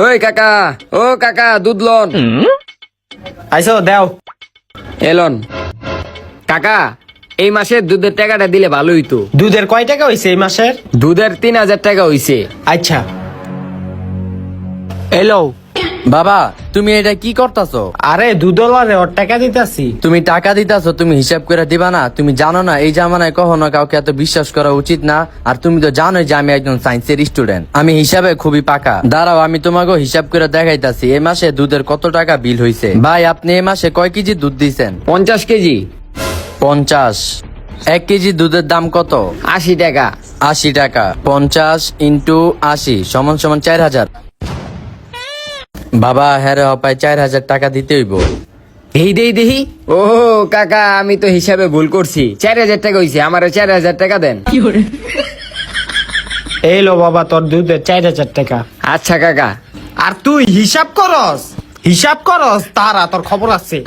ওই কাকা, ও কাকা, দুধ লন। আইসো দেও। এলন কাকা, এই মাসের দুধের টাকাটা দিলে ভালো হইতো। দুধের কয় টাকা হইছে এই মাসের? দুধের 3,000 টাকা হইছে। আচ্ছা এলো। বাবা তুমি এটা কি করতাছো? আরে দুধওয়ালারে ওর টাকা দিতাছি। তুমি টাকা দিতাছো, তুমি হিসাব করে দিবা না? তুমি জানো না এই জামানায় কখনো কাউকে এত বিশ্বাস করা উচিত না। আর তুমি তো জানোই যে আমি একজন সায়েন্সের স্টুডেন্ট, আমি হিসাবে খুবই পাকা। দাঁড়াও আমি তোমাকে হিসাব করে দেখাইতাছি এই মাসে দুধের কত টাকা বিল হইছে। ভাই আপনি এই মাসে কয় কেজি দুধ দিছেন? 50 কেজি। 50। 1 কেজি দুধের দাম কত? 80 টাকা। 80 টাকা। 50 ইন্টু 80 সমান সমান 4000। বাবা হ্যাঁ রে হপায় 4000 টাকা দিতে হইব। এই দেহি। ও কাকা, আমি তো হিসাবে ভুল করছি। 4,000 টাকা হইছে, আমারও 4,000 টাকা দেন। এলো বাবা তোর দুধের 4000 টাকা। আচ্ছা কাকা। আর তুই হিসাব করস তারা তোর খবর আছে।